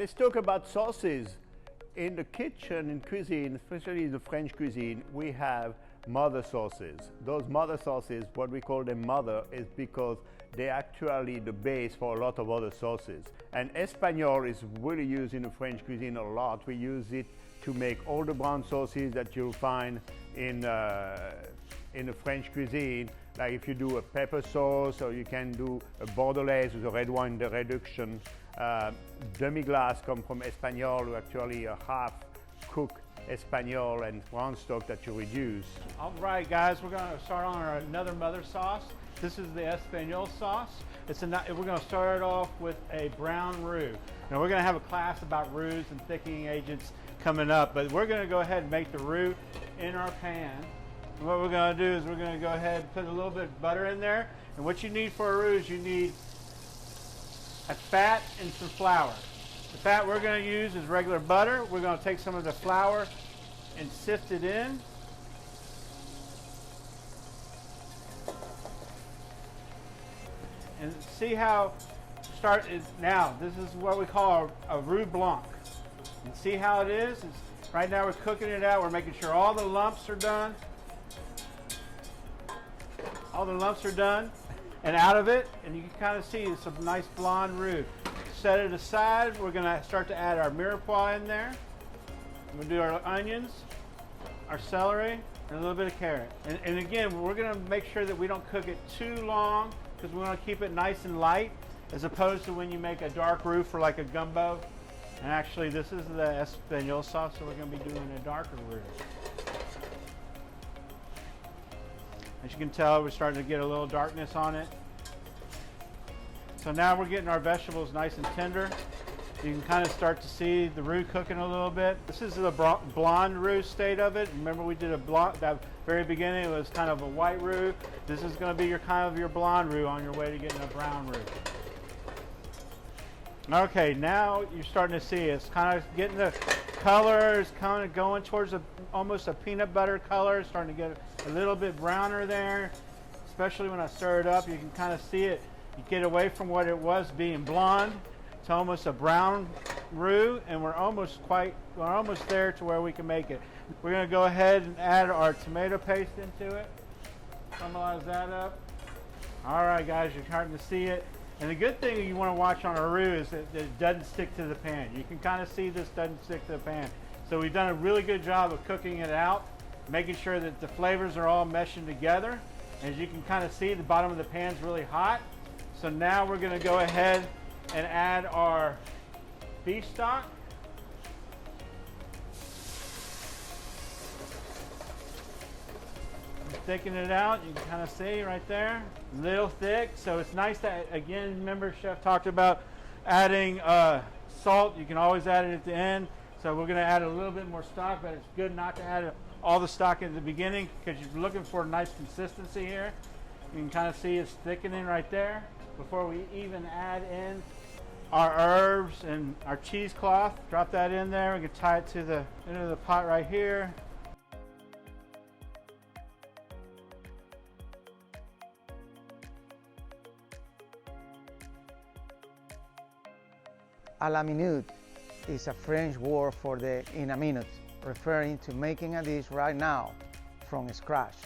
let's talk about sauces. In the kitchen, in cuisine, especially in the French cuisine, we have mother sauces. Those mother sauces, what we call them mother, is because they're actually the base for a lot of other sauces. And Espagnole is really used in the French cuisine a lot. We use it to make all the brown sauces that you'll find in the French cuisine. Like if you do a pepper sauce, or you can do a bordelaise with a red wine de reduction. Demi-glace come from Espagnole, actually a half-cooked Espagnole and brown stock that you reduce. All right, guys, we're going to start on another mother sauce. This is the Espagnole sauce. We're going to start it off with a brown roux. Now, we're going to have a class about roux and thickening agents coming up, but we're going to go ahead and make the roux in our pan. And what we're going to do is we're going to go ahead and put a little bit of butter in there. And what you need for a roux is you need a fat and some flour. The fat we're going to use is regular butter. We're going to take some of the flour and sift it in. And see how now this is what we call a roux blanc. And see how it is? Right now we're cooking it out. We're making sure all the lumps are done. All the lumps are done and out of it, and you can kind of see it's a nice blonde roux. Set it aside. We're going to start to add our Mirepoix in there. We'll do our onions, our celery, and a little bit of carrot. And again, we're going to make sure that we don't cook it too long because we want to keep it nice and light, as opposed to when you make a dark roux for like a gumbo. And actually, this is the Espagnole sauce, so we're going to be doing a darker roux. As you can tell, we're starting to get a little darkness on it. So now we're getting our vegetables nice and tender. You can kind of start to see the roux cooking a little bit. This is the blonde roux state of it. Remember, we did a blonde, that very beginning, it was kind of a white roux. This is going to be your kind of your blonde roux on your way to getting a brown roux. Okay, now you're starting to see it's kind of getting the color is kind of going towards almost a peanut butter color, starting to get a little bit browner there. Especially when I stir it up, you can kind of see it. You get away from what it was being blonde to almost a brown roux, and we're almost there to where we can make it. We're going to go ahead and add our tomato paste into it. Caramelize that up. All right, guys, you're starting to see it. And the good thing you want to watch on a roux is that it doesn't stick to the pan. You can kind of see this doesn't stick to the pan. So we've done a really good job of cooking it out, making sure that the flavors are all meshing together. As you can kind of see, the bottom of the pan is really hot. So now we're going to go ahead and add our beef stock. Thicken it out, you can kind of see right there, a little thick. So it's nice that, again, remember Chef talked about adding salt. You can always add it at the end. So we're going to add a little bit more stock, but it's good not to add all the stock at the beginning because you're looking for a nice consistency here. You can kind of see it's thickening right there before we even add in our herbs and our cheesecloth. Drop that in there. We can tie it to the end of the pot right here. À la minute is a French word for in a minute, referring to making a dish right now from scratch.